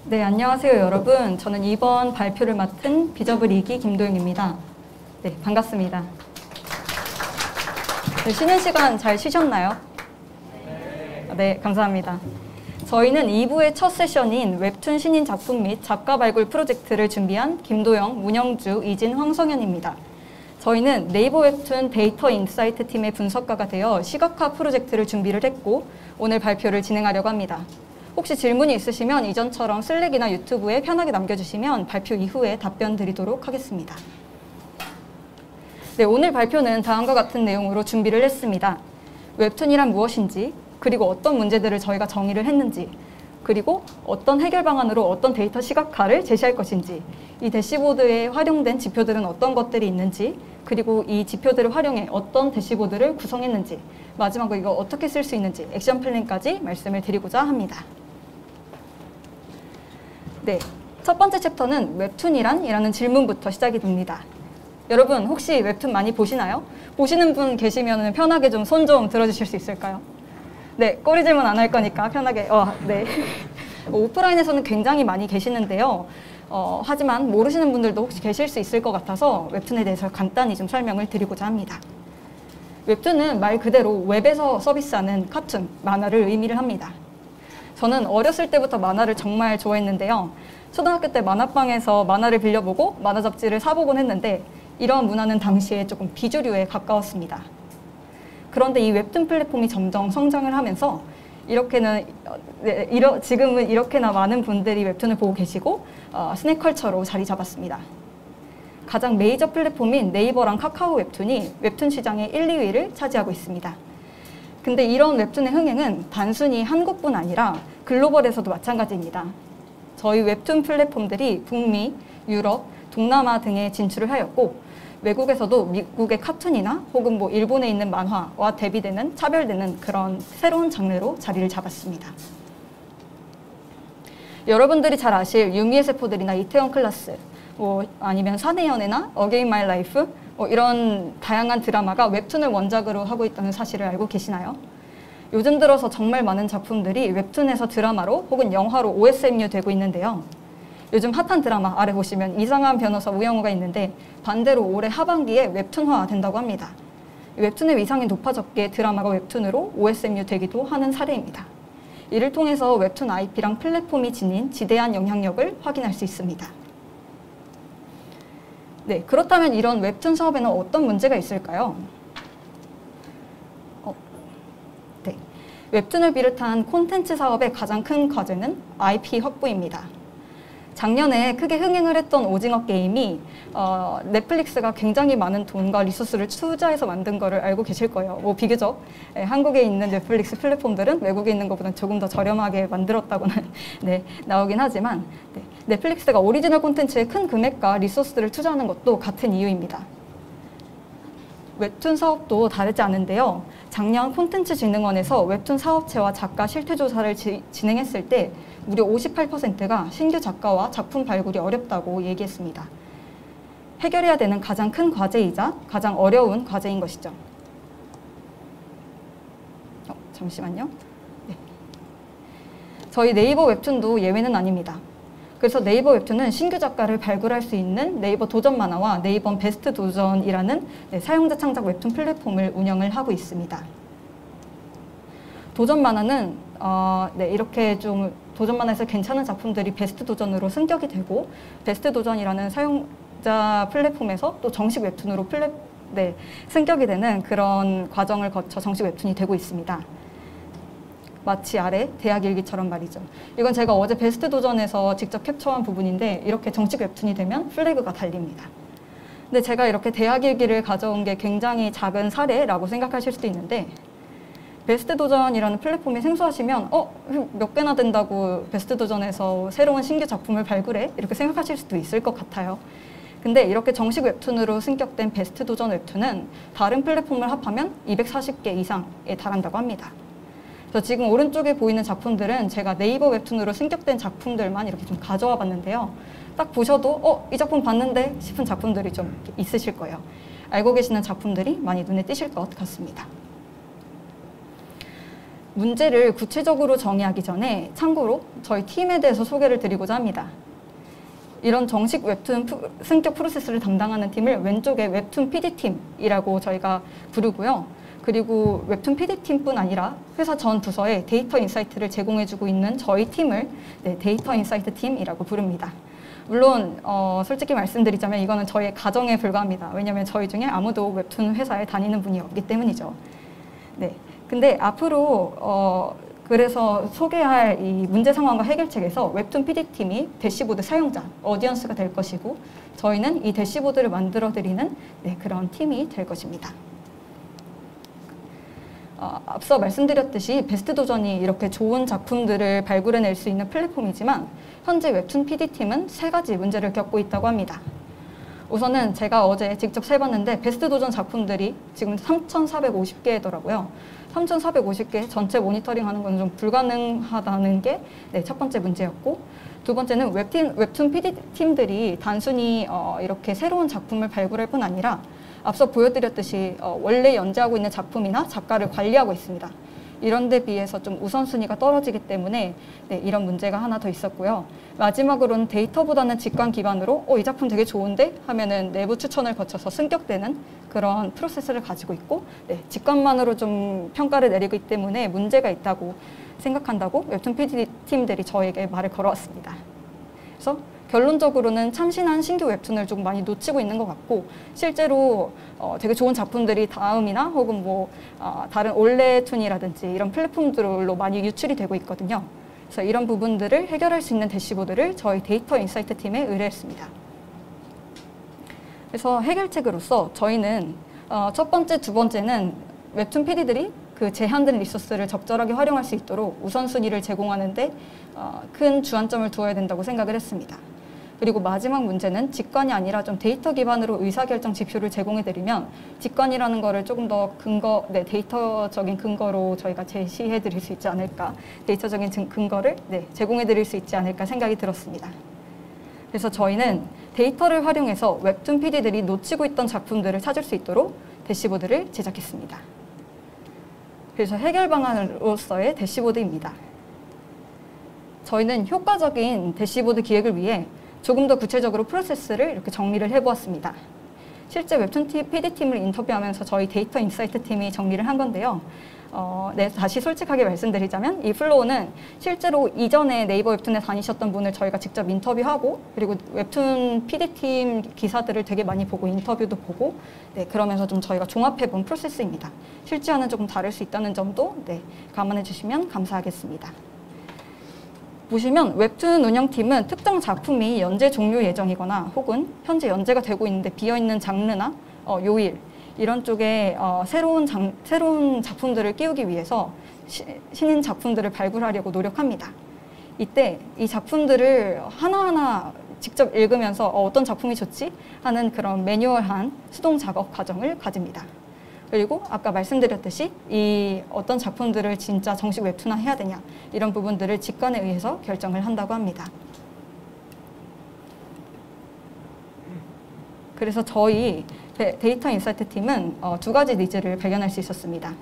네, 안녕하세요 여러분. 저는 이번 발표를 맡은 비저블 2기 김도영입니다. 네, 반갑습니다. 네, 쉬는 시간 잘 쉬셨나요? 네, 감사합니다. 저희는 2부의 첫 세션인 웹툰 신인 작품 및 작가 발굴 프로젝트를 준비한 김도영, 문영주, 이진, 황성현입니다. 저희는 네이버 웹툰 데이터 인사이트 팀의 분석가가 되어 시각화 프로젝트를 준비를 했고 오늘 발표를 진행하려고 합니다. 혹시 질문이 있으시면 이전처럼 슬랙이나 유튜브에 편하게 남겨주시면 발표 이후에 답변 드리도록 하겠습니다. 네, 오늘 발표는 다음과 같은 내용으로 준비를 했습니다. 웹툰이란 무엇인지, 그리고 어떤 문제들을 저희가 정의를 했는지, 그리고 어떤 해결 방안으로 어떤 데이터 시각화를 제시할 것인지, 이 대시보드에 활용된 지표들은 어떤 것들이 있는지, 그리고 이 지표들을 활용해 어떤 대시보드를 구성했는지, 마지막으로 이거 어떻게 쓸 수 있는지 액션 플랜까지 말씀을 드리고자 합니다. 네, 첫 번째 챕터는 웹툰이란? 이라는 질문부터 시작이 됩니다. 여러분 혹시 웹툰 많이 보시나요? 보시는 분 계시면 편하게 좀 손 좀 들어주실 수 있을까요? 네, 꼬리 질문 안 할 거니까 편하게. 네. 오프라인에서는 굉장히 많이 계시는데요. 하지만 모르시는 분들도 혹시 계실 수 있을 것 같아서 웹툰에 대해서 간단히 좀 설명을 드리고자 합니다. 웹툰은 말 그대로 웹에서 서비스하는 카툰, 만화를 의미를 합니다. 저는 어렸을 때부터 만화를 정말 좋아했는데요. 초등학교 때 만화방에서 만화를 빌려보고 만화 잡지를 사보곤 했는데 이러한 문화는 당시에 조금 비주류에 가까웠습니다. 그런데 이 웹툰 플랫폼이 점점 성장을 하면서 지금은 이렇게나 많은 분들이 웹툰을 보고 계시고 스낵컬처로 자리 잡았습니다. 가장 메이저 플랫폼인 네이버랑 카카오 웹툰이 웹툰 시장의 1, 2위를 차지하고 있습니다. 근데 이런 웹툰의 흥행은 단순히 한국뿐 아니라 글로벌에서도 마찬가지입니다. 저희 웹툰 플랫폼들이 북미, 유럽, 동남아 등에 진출을 하였고 외국에서도 미국의 카툰이나 혹은 일본에 있는 만화와 대비되는 차별되는 그런 새로운 장르로 자리를 잡았습니다. 여러분들이 잘 아실 유미의 세포들이나 이태원 클라스, 아니면 사내 연애나 어게인 마이 라이프 이런 다양한 드라마가 웹툰을 원작으로 하고 있다는 사실을 알고 계시나요? 요즘 들어서 정말 많은 작품들이 웹툰에서 드라마로 혹은 영화로 OSMU 되고 있는데요. 요즘 핫한 드라마 아래 보시면 이상한 변호사 우영우가 있는데 반대로 올해 하반기에 웹툰화 된다고 합니다. 웹툰의 위상이 높아졌기에 드라마가 웹툰으로 OSMU 되기도 하는 사례입니다. 이를 통해서 웹툰 IP랑 플랫폼이 지닌 지대한 영향력을 확인할 수 있습니다. 네, 그렇다면 이런 웹툰 사업에는 어떤 문제가 있을까요? 네, 웹툰을 비롯한 콘텐츠 사업의 가장 큰 과제는 IP 확보입니다. 작년에 크게 흥행을 했던 오징어 게임이 넷플릭스가 굉장히 많은 돈과 리소스를 투자해서 만든 거를 알고 계실 거예요. 비교적 한국에 있는 넷플릭스 플랫폼들은 외국에 있는 것보다 조금 더 저렴하게 만들었다고는 네, 나오긴 하지만 네, 넷플릭스가 오리지널 콘텐츠에 큰 금액과 리소스를 투자하는 것도 같은 이유입니다. 웹툰 사업도 다르지 않은데요. 작년 콘텐츠진흥원에서 웹툰 사업체와 작가 실태조사를 진행했을 때 무려 58%가 신규 작가와 작품 발굴이 어렵다고 얘기했습니다. 해결해야 되는 가장 큰 과제이자 가장 어려운 과제인 것이죠. 잠시만요. 네. 저희 네이버 웹툰도 예외는 아닙니다. 그래서 네이버 웹툰은 신규 작가를 발굴할 수 있는 네이버 도전 만화와 네이버 베스트 도전이라는 사용자 창작 웹툰 플랫폼을 운영을 하고 있습니다. 도전 만화는 이렇게 좀 도전 만화에서 괜찮은 작품들이 베스트 도전으로 승격이 되고 베스트 도전이라는 사용자 플랫폼에서 또 정식 웹툰으로 승격이 되는 그런 과정을 거쳐 정식 웹툰이 되고 있습니다. 마치 아래 대학 일기처럼 말이죠. 이건 제가 어제 베스트 도전에서 직접 캡처한 부분인데 이렇게 정식 웹툰이 되면 플래그가 달립니다. 근데 제가 이렇게 대학 일기를 가져온 게 굉장히 작은 사례라고 생각하실 수도 있는데 베스트 도전이라는 플랫폼이 생소하시면 몇 개나 된다고 베스트 도전에서 새로운 신규 작품을 발굴해? 이렇게 생각하실 수도 있을 것 같아요. 근데 이렇게 정식 웹툰으로 승격된 베스트 도전 웹툰은 다른 플랫폼을 합하면 240개 이상에 달한다고 합니다. 그래서 지금 오른쪽에 보이는 작품들은 제가 네이버 웹툰으로 승격된 작품들만 이렇게 좀 가져와 봤는데요. 딱 보셔도 이 작품 봤는데 싶은 작품들이 좀 있으실 거예요. 알고 계시는 작품들이 많이 눈에 띄실 것 같습니다. 문제를 구체적으로 정의하기 전에 참고로 저희 팀에 대해서 소개를 드리고자 합니다. 이런 정식 웹툰 승격 프로세스를 담당하는 팀을 왼쪽에 웹툰 PD팀이라고 저희가 부르고요. 그리고 웹툰 PD팀뿐 아니라 회사 전 부서에 데이터 인사이트를 제공해주고 있는 저희 팀을 데이터 인사이트 팀이라고 부릅니다. 물론 솔직히 말씀드리자면 이거는 저의 가정에 불과합니다. 왜냐하면 저희 중에 아무도 웹툰 회사에 다니는 분이 없기 때문이죠. 네. 근데 앞으로 그래서 소개할 이 문제 상황과 해결책에서 웹툰 PD팀이 대시보드 사용자, 어디언스가 될 것이고 저희는 이 대시보드를 만들어드리는 그런 팀이 될 것입니다. 앞서 말씀드렸듯이 베스트 도전이 이렇게 좋은 작품들을 발굴해낼 수 있는 플랫폼이지만 현재 웹툰 PD팀은 3가지 문제를 겪고 있다고 합니다. 우선은 제가 어제 직접 세봤는데 베스트 도전 작품들이 지금 3,450개더라고요. 3,450개 전체 모니터링하는 건 좀 불가능하다는 게 첫 번째 문제였고, 두 번째는 웹툰 PD팀들이 단순히 이렇게 새로운 작품을 발굴할 뿐 아니라 앞서 보여드렸듯이 원래 연재하고 있는 작품이나 작가를 관리하고 있습니다. 이런 데 비해서 좀 우선순위가 떨어지기 때문에 이런 문제가 하나 더 있었고요. 마지막으로는 데이터보다는 직관 기반으로 이 작품 되게 좋은데 하면은 내부 추천을 거쳐서 승격되는 그런 프로세스를 가지고 있고 직관만으로 좀 평가를 내리기 때문에 문제가 있다고 생각한다고 웹툰 PD팀들이 저에게 말을 걸어왔습니다. 그래서 결론적으로는 참신한 신규 웹툰을 좀 많이 놓치고 있는 것 같고 실제로 되게 좋은 작품들이 다음이나 혹은 다른 올레툰이라든지 이런 플랫폼들로 많이 유출이 되고 있거든요. 그래서 이런 부분들을 해결할 수 있는 대시보드를 저희 데이터 인사이트 팀에 의뢰했습니다. 그래서 해결책으로서 저희는 첫 번째, 두 번째는 웹툰 PD들이 그 제한된 리소스를 적절하게 활용할 수 있도록 우선순위를 제공하는데 큰 주안점을 두어야 된다고 생각을 했습니다. 그리고 마지막 문제는 직관이 아니라 좀 데이터 기반으로 의사결정 지표를 제공해드리면 직관이라는 거를 조금 더 데이터적인 근거로 저희가 제시해드릴 수 있지 않을까, 데이터적인 근거를 제공해드릴 수 있지 않을까 생각이 들었습니다. 그래서 저희는 데이터를 활용해서 웹툰 PD들이 놓치고 있던 작품들을 찾을 수 있도록 대시보드를 제작했습니다. 그래서 해결 방안으로서의 대시보드입니다. 저희는 효과적인 대시보드 기획을 위해 조금 더 구체적으로 프로세스를 이렇게 정리를 해보았습니다. 실제 웹툰 PD팀을 인터뷰하면서 저희 데이터 인사이트 팀이 정리를 한 건데요. 다시 솔직하게 말씀드리자면 이 플로우는 실제로 이전에 네이버 웹툰에 다니셨던 분을 저희가 직접 인터뷰하고 그리고 웹툰 PD팀 기사들을 되게 많이 보고 인터뷰도 보고 그러면서 좀 저희가 종합해본 프로세스입니다. 실제와는 조금 다를 수 있다는 점도 감안해 주시면 감사하겠습니다. 보시면 웹툰 운영팀은 특정 작품이 연재 종료 예정이거나 혹은 현재 연재가 되고 있는데 비어있는 장르나 요일 이런 쪽에 새로운 작품들을 끼우기 위해서 신인 작품들을 발굴하려고 노력합니다. 이때 이 작품들을 하나하나 직접 읽으면서 어떤 작품이 좋지? 하는 그런 매뉴얼한 수동 작업 과정을 가집니다. 그리고 아까 말씀드렸듯이 이 어떤 작품들을 진짜 정식 웹툰화 해야 되냐 이런 부분들을 직관에 의해서 결정을 한다고 합니다. 그래서 저희 데이터 인사이트 팀은 2가지 니즈를 발견할 수 있었습니다.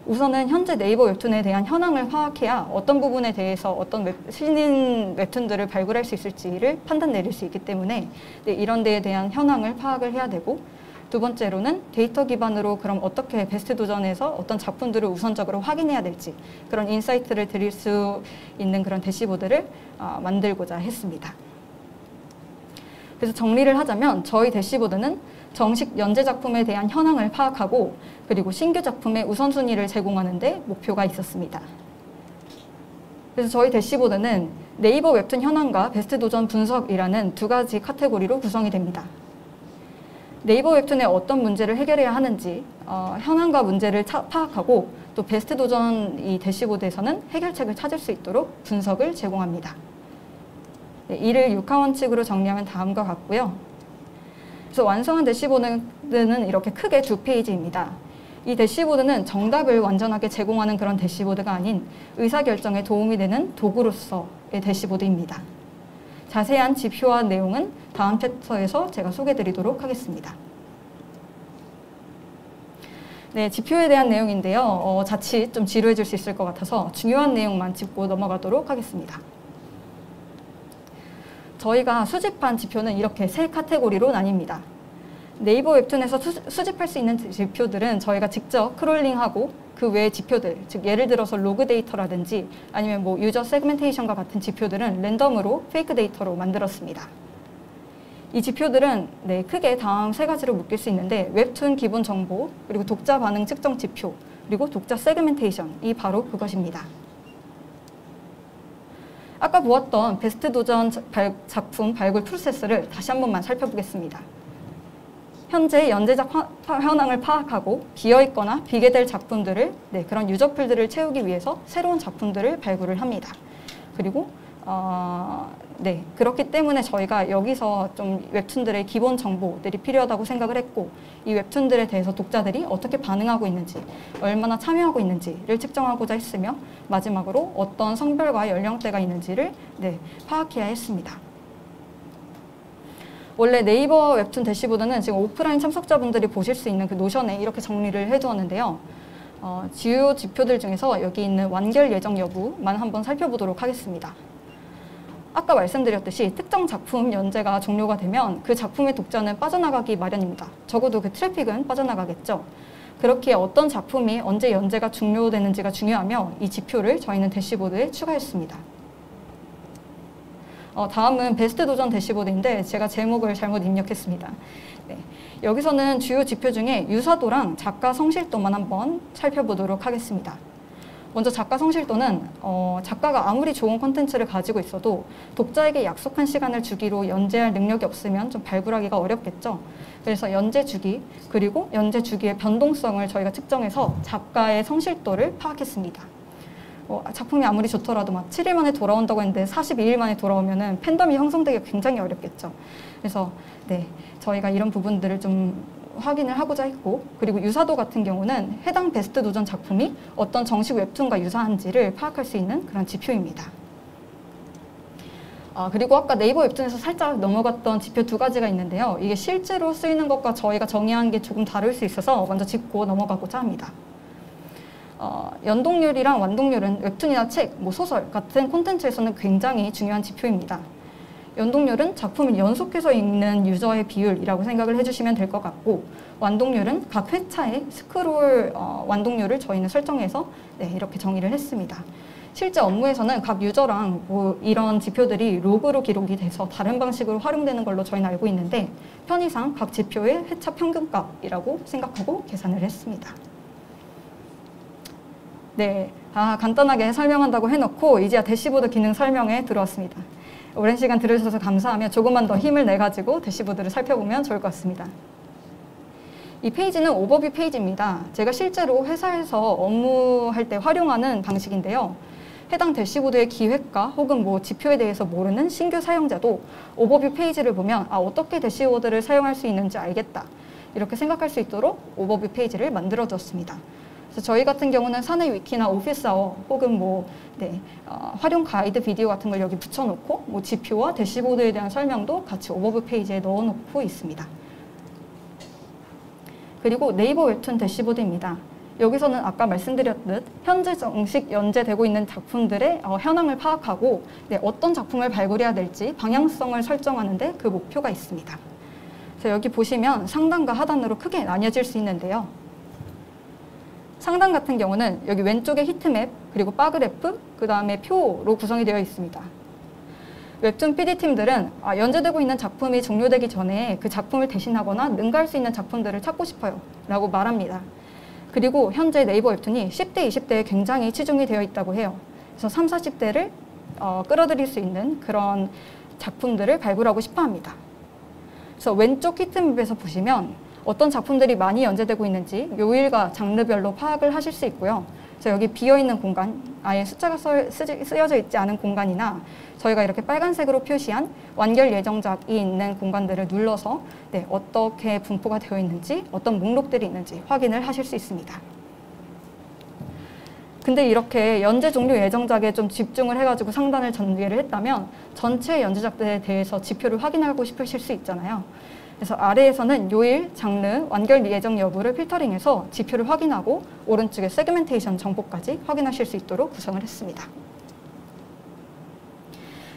우선은 현재 네이버 웹툰에 대한 현황을 파악해야 어떤 부분에 대해서 어떤 신인 웹툰들을 발굴할 수 있을지를 판단 내릴 수 있기 때문에 이런 데에 대한 현황을 파악을 해야 되고, 두 번째로는 데이터 기반으로 그럼 어떻게 베스트 도전에서 어떤 작품들을 우선적으로 확인해야 될지 그런 인사이트를 드릴 수 있는 그런 대시보드를 만들고자 했습니다. 그래서 정리를 하자면 저희 대시보드는 정식 연재 작품에 대한 현황을 파악하고 그리고 신규 작품의 우선순위를 제공하는 데 목표가 있었습니다. 그래서 저희 대시보드는 네이버 웹툰 현황과 베스트 도전 분석이라는 2가지 카테고리로 구성이 됩니다. 네이버 웹툰에 어떤 문제를 해결해야 하는지 현황과 문제를 파악하고 또 베스트 도전 이 대시보드에서는 해결책을 찾을 수 있도록 분석을 제공합니다. 이를 6하원칙으로 정리하면 다음과 같고요. 그래서 완성한 대시보드는 이렇게 크게 2페이지입니다. 이 대시보드는 정답을 완전하게 제공하는 그런 대시보드가 아닌 의사결정에 도움이 되는 도구로서의 대시보드입니다. 자세한 지표와 내용은 다음 챕터에서 제가 소개해 드리도록 하겠습니다. 네, 지표에 대한 내용인데요. 자칫 좀 지루해질 수 있을 것 같아서 중요한 내용만 짚고 넘어가도록 하겠습니다. 저희가 수집한 지표는 이렇게 세 카테고리로 나뉩니다. 네이버 웹툰에서 수집할 수 있는 지표들은 저희가 직접 크롤링하고 그 외의 지표들, 즉 예를 들어서 로그 데이터라든지 아니면 뭐 유저 세그멘테이션과 같은 지표들은 랜덤으로 페이크 데이터로 만들었습니다. 이 지표들은 크게 다음 세 가지로 묶일 수 있는데 웹툰 기본 정보, 그리고 독자 반응 측정 지표, 그리고 독자 세그멘테이션이 바로 그것입니다. 아까 보았던 베스트 도전 작품 발굴 프로세스를 다시 한 번만 살펴보겠습니다. 현재 연재작 현황을 파악하고 비어있거나 비계될 작품들을 그런 유저풀들을 채우기 위해서 새로운 작품들을 발굴을 합니다. 그리고 그렇기 때문에 저희가 여기서 좀 웹툰들의 기본 정보들이 필요하다고 생각을 했고 이 웹툰들에 대해서 독자들이 어떻게 반응하고 있는지 얼마나 참여하고 있는지를 측정하고자 했으며 마지막으로 어떤 성별과 연령대가 있는지를 파악해야 했습니다. 원래 네이버 웹툰 대시보드는 지금 오프라인 참석자분들이 보실 수 있는 그 노션에 이렇게 정리를 해두었는데요. 주요 지표들 중에서 여기 있는 완결 예정 여부만 한번 살펴보도록 하겠습니다. 아까 말씀드렸듯이 특정 작품 연재가 종료가 되면 그 작품의 독자는 빠져나가기 마련입니다. 적어도 그 트래픽은 빠져나가겠죠. 그렇기에 어떤 작품이 언제 연재가 종료되는지가 중요하며 이 지표를 저희는 대시보드에 추가했습니다. 다음은 베스트 도전 대시보드인데 제가 제목을 잘못 입력했습니다. 여기서는 주요 지표 중에 유사도랑 작가 성실도만 한번 살펴보도록 하겠습니다. 먼저 작가 성실도는 작가가 아무리 좋은 콘텐츠를 가지고 있어도 독자에게 약속한 시간을 주기로 연재할 능력이 없으면 좀 발굴하기가 어렵겠죠. 그래서 연재 주기 그리고 연재 주기의 변동성을 저희가 측정해서 작가의 성실도를 파악했습니다. 작품이 아무리 좋더라도 막 7일 만에 돌아온다고 했는데 42일 만에 돌아오면은 팬덤이 형성되기 굉장히 어렵겠죠. 그래서 저희가 이런 부분들을 좀 확인을 하고자 했고 그리고 유사도 같은 경우는 해당 베스트 도전 작품이 어떤 정식 웹툰과 유사한지를 파악할 수 있는 그런 지표입니다. 그리고 아까 네이버 웹툰에서 살짝 넘어갔던 지표 두 가지가 있는데요. 이게 실제로 쓰이는 것과 저희가 정의한 게 조금 다를 수 있어서 먼저 짚고 넘어가고자 합니다. 연동률이랑 완동률은 웹툰이나 책, 소설 같은 콘텐츠에서는 굉장히 중요한 지표입니다. 연동률은 작품을 연속해서 읽는 유저의 비율이라고 생각을 해주시면 될 것 같고 완동률은 각 회차의 스크롤 완동률을 저희는 설정해서 이렇게 정의를 했습니다. 실제 업무에서는 각 유저랑 이런 지표들이 로그로 기록이 돼서 다른 방식으로 활용되는 걸로 저희는 알고 있는데 편의상 각 지표의 회차 평균값이라고 생각하고 계산을 했습니다. 간단하게 설명한다고 해놓고 이제야 대시보드 기능 설명에 들어왔습니다. 오랜 시간 들으셔서 감사하며 조금만 더 힘을 내가지고 대시보드를 살펴보면 좋을 것 같습니다. 이 페이지는 오버뷰 페이지입니다. 제가 실제로 회사에서 업무할 때 활용하는 방식인데요. 해당 대시보드의 기획과 혹은 지표에 대해서 모르는 신규 사용자도 오버뷰 페이지를 보면 어떻게 대시보드를 사용할 수 있는지 알겠다. 이렇게 생각할 수 있도록 오버뷰 페이지를 만들어 뒀습니다. 그래서 저희 같은 경우는 사내 위키나 오피스아워 혹은 활용 가이드 비디오 같은 걸 여기 붙여놓고 지표와 대시보드에 대한 설명도 같이 오버뷰 페이지에 넣어놓고 있습니다. 그리고 네이버 웹툰 대시보드입니다. 여기서는 아까 말씀드렸듯 현재 정식 연재되고 있는 작품들의 현황을 파악하고 어떤 작품을 발굴해야 될지 방향성을 설정하는 데 그 목표가 있습니다. 그래서 여기 보시면 상단과 하단으로 크게 나뉘어질 수 있는데요. 상단 같은 경우는 여기 왼쪽에 히트맵, 그리고 바그래프, 그 다음에 표로 구성이 되어 있습니다. 웹툰 PD팀들은 연재되고 있는 작품이 종료되기 전에 그 작품을 대신하거나 능가할 수 있는 작품들을 찾고 싶어요 라고 말합니다. 그리고 현재 네이버 웹툰이 10대, 20대에 굉장히 치중이 되어 있다고 해요. 그래서 30, 40대를 끌어들일 수 있는 그런 작품들을 발굴하고 싶어 합니다. 그래서 왼쪽 히트맵에서 보시면 어떤 작품들이 많이 연재되고 있는지 요일과 장르별로 파악을 하실 수 있고요. 그래서 여기 비어있는 공간, 아예 숫자가 쓰여져 있지 않은 공간이나 저희가 이렇게 빨간색으로 표시한 완결 예정작이 있는 공간들을 눌러서 어떻게 분포가 되어 있는지, 어떤 목록들이 있는지 확인을 하실 수 있습니다. 근데 이렇게 연재 종료 예정작에 좀 집중을 해가지고 상단을 전개를 했다면 전체 연재작들에 대해서 지표를 확인하고 싶으실 수 있잖아요. 그래서 아래에서는 요일, 장르, 완결 예정 여부를 필터링해서 지표를 확인하고 오른쪽에 세그멘테이션 정보까지 확인하실 수 있도록 구성을 했습니다.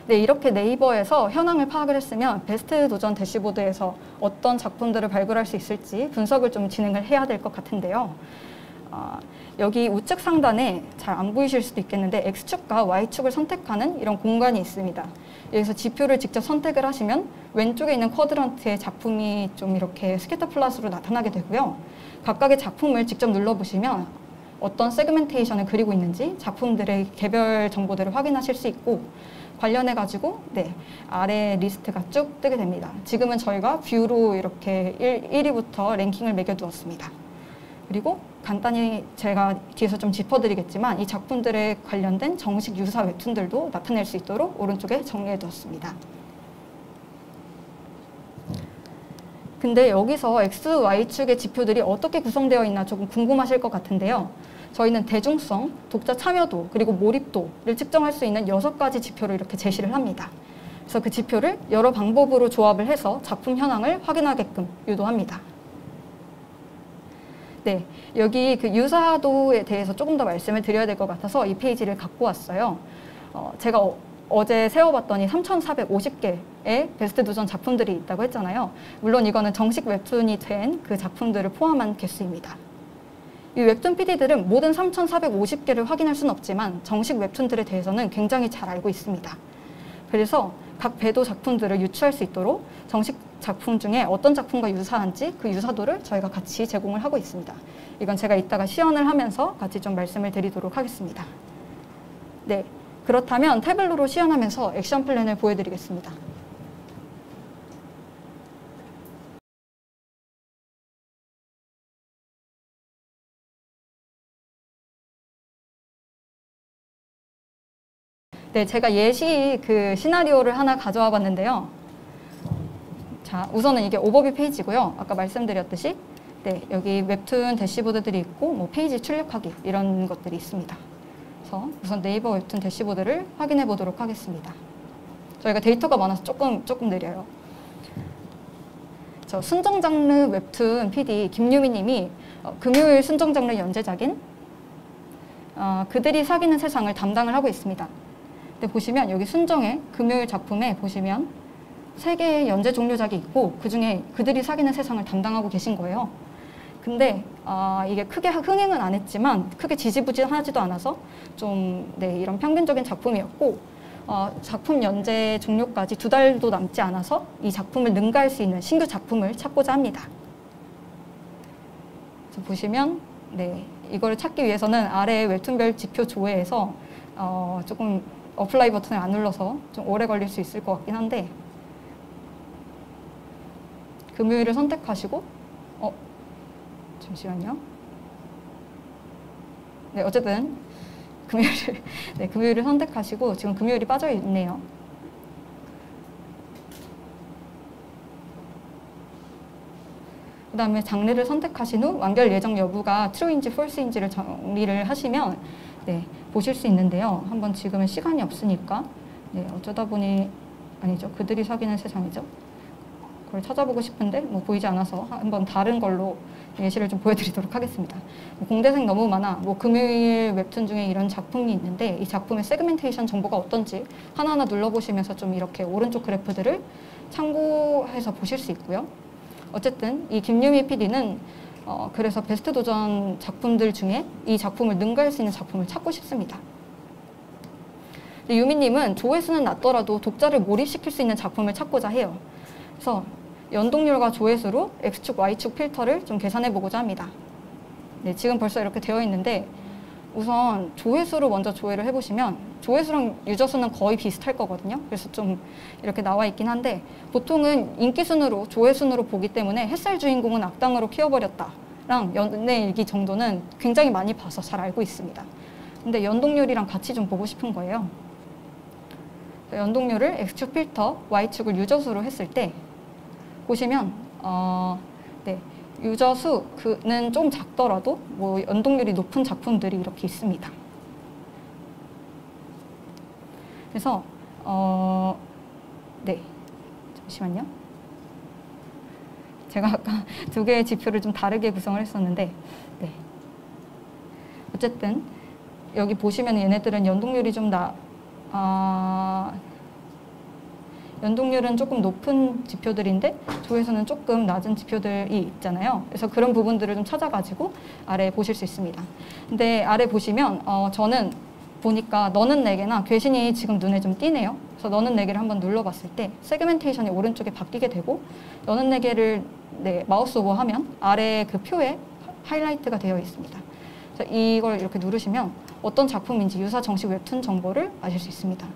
네, 이렇게 네이버에서 현황을 파악을 했으면 베스트 도전 대시보드에서 어떤 작품들을 발굴할 수 있을지 분석을 좀 진행을 해야 될 것 같은데요. 여기 우측 상단에 잘 안 보이실 수도 있겠는데 X축과 Y축을 선택하는 이런 공간이 있습니다. 여기서 지표를 직접 선택을 하시면 왼쪽에 있는 쿼드런트의 작품이 좀 이렇게 스캐터 플롯으로 나타나게 되고요. 각각의 작품을 직접 눌러보시면 어떤 세그멘테이션을 그리고 있는지 작품들의 개별 정보들을 확인하실 수 있고 관련해가지고 아래 리스트가 쭉 뜨게 됩니다. 지금은 저희가 뷰로 이렇게 1위부터 랭킹을 매겨두었습니다. 그리고 간단히 제가 뒤에서 좀 짚어드리겠지만 이 작품들에 관련된 정식 유사 웹툰들도 나타낼 수 있도록 오른쪽에 정리해두었습니다. 근데 여기서 X, Y축의 지표들이 어떻게 구성되어 있나 조금 궁금하실 것 같은데요. 저희는 대중성, 독자 참여도, 그리고 몰입도를 측정할 수 있는 6가지 지표를 이렇게 제시를 합니다. 그래서 그 지표를 여러 방법으로 조합을 해서 작품 현황을 확인하게끔 유도합니다. 네, 여기 그 유사도에 대해서 조금 더 말씀을 드려야 될 것 같아서 이 페이지를 갖고 왔어요. 제가 어제 세어봤더니 3,450개의 베스트 도전 작품들이 있다고 했잖아요. 물론 이거는 정식 웹툰이 된 그 작품들을 포함한 개수입니다. 이 웹툰 PD들은 모든 3,450개를 확인할 수는 없지만 정식 웹툰들에 대해서는 굉장히 잘 알고 있습니다. 그래서 각 배도 작품들을 유추할 수 있도록 정식 작품 중에 어떤 작품과 유사한지 그 유사도를 저희가 같이 제공을 하고 있습니다. 이건 제가 이따가 시연을 하면서 같이 좀 말씀을 드리도록 하겠습니다. 네, 그렇다면 태블로로 시연하면서 액션 플랜을 보여드리겠습니다. 네, 제가 예시 그 시나리오를 하나 가져와 봤는데요. 자, 우선은 이게 오버뷰 페이지고요. 아까 말씀드렸듯이 여기 웹툰 대시보드들이 있고 뭐 페이지 출력하기 이런 것들이 있습니다. 그래서 우선 네이버 웹툰 대시보드를 확인해 보도록 하겠습니다. 저희가 데이터가 많아서 조금 느려요. 저 순정 장르 웹툰 PD 김유미 님이 금요일 순정 장르 연재작인 그들이 사귀는 세상을 담당을 하고 있습니다. 근데 보시면 여기 순정의 금요일 작품에 보시면 3개의 연재 종료작이 있고 그중에 그들이 사귀는 세상을 담당하고 계신 거예요. 근데 이게 크게 흥행은 안 했지만 크게 지지부진하지도 않아서 좀 이런 평균적인 작품이었고 작품 연재 종료까지 2달도 남지 않아서 이 작품을 능가할 수 있는 신규 작품을 찾고자 합니다. 보시면 이거를 찾기 위해서는 아래 웹툰별 지표 조회에서 조금 어플라이 버튼을 안 눌러서 좀 오래 걸릴 수 있을 것 같긴 한데 금요일을 선택하시고 잠시만요. 네, 어쨌든 금요일을 선택하시고 지금 금요일이 빠져 있네요. 그 다음에 장르를 선택하신 후 완결 예정 여부가 true인지 false인지를 정리를 하시면 보실 수 있는데요. 한번 지금은 시간이 없으니까 어쩌다 보니 아니죠. 그들이 사귀는 세상이죠. 그걸 찾아보고 싶은데 보이지 않아서 한번 다른 걸로 예시를 좀 보여드리도록 하겠습니다. 공대생 너무 많아. 금요일 웹툰 중에 이런 작품이 있는데 이 작품의 세그멘테이션 정보가 어떤지 하나하나 눌러보시면서 좀 이렇게 오른쪽 그래프들을 참고해서 보실 수 있고요. 어쨌든 이 김유미 PD는 그래서 베스트 도전 작품들 중에 이 작품을 능가할 수 있는 작품을 찾고 싶습니다. 유미님은 조회수는 낮더라도 독자를 몰입시킬 수 있는 작품을 찾고자 해요. 그래서 연동률과 조회수로 X축, Y축 필터를 좀 계산해보고자 합니다. 지금 벌써 이렇게 되어 있는데 우선 조회수로 먼저 조회를 해보시면 조회수랑 유저수는 거의 비슷할 거거든요. 그래서 좀 이렇게 나와 있긴 한데 보통은 인기순으로 조회순으로 보기 때문에 햇살 주인공은 악당으로 키워버렸다랑 연애일기 정도는 굉장히 많이 봐서 잘 알고 있습니다. 근데 연동률이랑 같이 좀 보고 싶은 거예요. 연동률을 X축 필터, Y축을 유저수로 했을 때 보시면 유저수는 좀 작더라도 연동률이 높은 작품들이 이렇게 있습니다. 그래서 잠시만요. 제가 아까 두 개의 지표를 좀 다르게 구성을 했었는데, 네. 어쨌든 여기 보시면 얘네들은 연동률이 좀 연동률은 조금 높은 지표들인데 조에서는 조금 낮은 지표들이 있잖아요. 그래서 그런 부분들을 좀 찾아가지고 아래 보실 수 있습니다. 근데 아래 보시면 저는 보니까 너는 내게나 괴신이 지금 눈에 좀 띄네요. 그래서 너는 내게를 한번 눌러봤을 때 세그멘테이션이 오른쪽에 바뀌게 되고 너는 내게를 마우스 오버하면 아래 그 표에 하이라이트가 되어 있습니다. 그래서 이걸 이렇게 누르시면 어떤 작품인지 유사 정식 웹툰 정보를 아실 수 있습니다.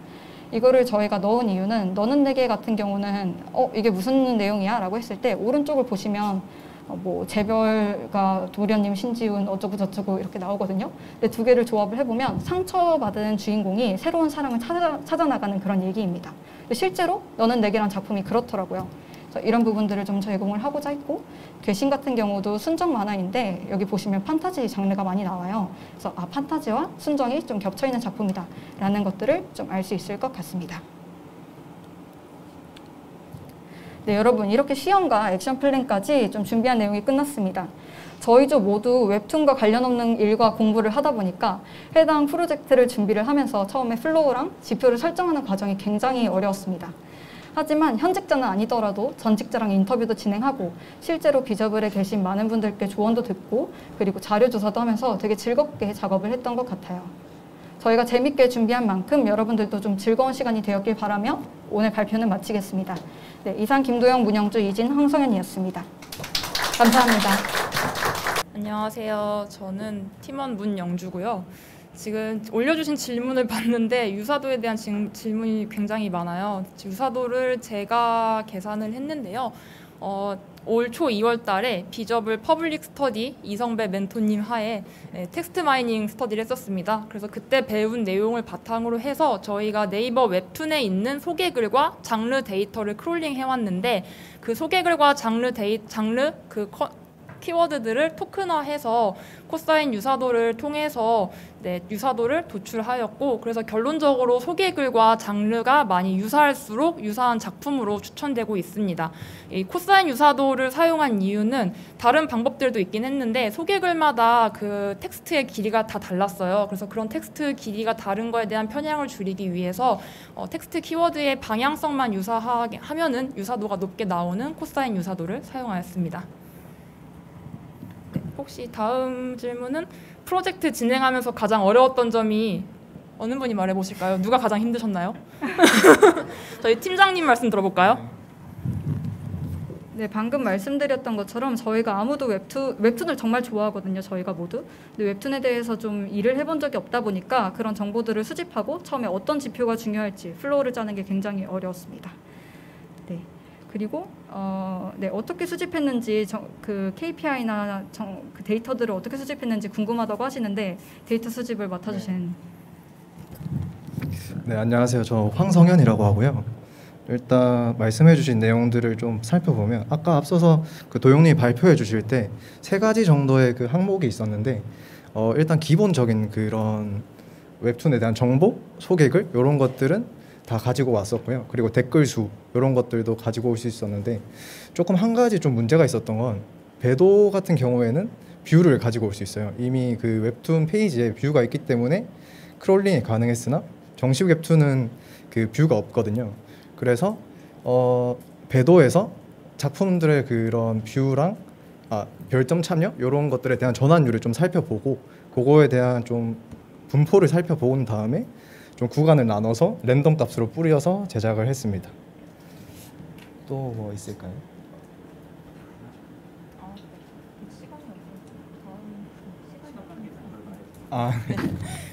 이거를 저희가 넣은 이유는 너는 내게 같은 경우는 이게 무슨 내용이야? 라고 했을 때 오른쪽을 보시면 뭐 재별가 도련님 신지훈 어쩌고 저쩌고 이렇게 나오거든요. 근데 두 개를 조합을 해보면 상처받은 주인공이 새로운 사랑을 찾아 나가는 그런 얘기입니다. 근데 실제로 너는 내게란 작품이 그렇더라고요. 그래서 이런 부분들을 좀 제공을 하고자 했고, 괴신 같은 경우도 순정 만화인데 여기 보시면 판타지 장르가 많이 나와요. 그래서 판타지와 순정이 좀 겹쳐 있는 작품이다 라는 것들을 좀 알 수 있을 것 같습니다. 네, 여러분 이렇게 시험과 액션 플랜까지 좀 준비한 내용이 끝났습니다. 저희 조 모두 웹툰과 관련 없는 일과 공부를 하다 보니까 해당 프로젝트를 준비를 하면서 처음에 플로우랑 지표를 설정하는 과정이 굉장히 어려웠습니다. 하지만 현직자는 아니더라도 전직자랑 인터뷰도 진행하고 실제로 비저블에 계신 많은 분들께 조언도 듣고 그리고 자료 조사도 하면서 되게 즐겁게 작업을 했던 것 같아요. 저희가 재밌게 준비한 만큼 여러분들도 좀 즐거운 시간이 되었길 바라며 오늘 발표는 마치겠습니다. 네, 이상 김도영, 문영주, 이진, 황성현이었습니다. 감사합니다. 안녕하세요. 저는 팀원 문영주고요. 지금 올려주신 질문을 봤는데 유사도에 대한 질문이 굉장히 많아요. 유사도를 제가 계산을 했는데요. 올 초 2월 달에 비저블 퍼블릭 스터디 이성배 멘토님 하에 텍스트 마이닝 스터디를 했었습니다. 그래서 그때 배운 내용을 바탕으로 해서 저희가 네이버 웹툰에 있는 소개글과 장르 데이터를 크롤링 해왔는데 그 소개글과 장르 키워드들을 토큰화해서 코사인 유사도를 통해서 유사도를 도출하였고, 그래서 결론적으로 소개글과 장르가 많이 유사할수록 유사한 작품으로 추천되고 있습니다. 이 코사인 유사도를 사용한 이유는 다른 방법들도 있긴 했는데 소개글마다 그 텍스트의 길이가 다 달랐어요. 그래서 그런 텍스트 길이가 다른 거에 대한 편향을 줄이기 위해서 텍스트 키워드의 방향성만 유사하게 하면은 유사도가 높게 나오는 코사인 유사도를 사용하였습니다. 혹시 다음 질문은 프로젝트 진행하면서 가장 어려웠던 점이 어느 분이 말해보실까요? 누가 가장 힘드셨나요? 저희 팀장님 말씀 들어볼까요? 네, 방금 말씀드렸던 것처럼 저희가 아무도 웹툰을 정말 좋아하거든요. 저희가 모두. 근데 웹툰에 대해서 좀 일을 해본 적이 없다 보니까 그런 정보들을 수집하고 처음에 어떤 지표가 중요할지 플로우를 짜는 게 굉장히 어려웠습니다. 네. 그리고 어떻게 수집했는지 그 KPI나 그 데이터들을 어떻게 수집했는지 궁금하다고 하시는데 데이터 수집을 맡아주신 네, 안녕하세요. 저 황성현이라고 하고요. 일단 말씀해주신 내용들을 좀 살펴보면 아까 앞서서 그 도영님이 발표해 주실 때 3가지 정도의 그 항목이 있었는데 일단 기본적인 그런 웹툰에 대한 정보, 소개글 이런 것들은 다 가지고 왔었고요. 그리고 댓글 수 이런 것들도 가지고 올 수 있었는데 조금 한 가지 좀 문제가 있었던 건 배도 같은 경우에는 뷰를 가지고 올 수 있어요. 이미 그 웹툰 페이지에 뷰가 있기 때문에 크롤링이 가능했으나 정식 웹툰은 그 뷰가 없거든요. 그래서 배도에서 작품들의 그런 뷰랑 별점 참여 이런 것들에 대한 전환율을 좀 살펴보고 그거에 대한 좀 분포를 살펴본 다음에 좀 구간을 나눠서 랜덤 값으로 뿌려서 제작을 했습니다. 또 뭐 있을까요? 네.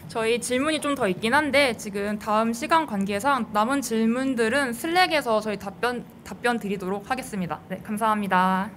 저희 질문이 좀 더 있긴 한데 지금 다음 시간 관계상 남은 질문들은 슬랙에서 저희 답변 드리도록 하겠습니다. 네, 감사합니다.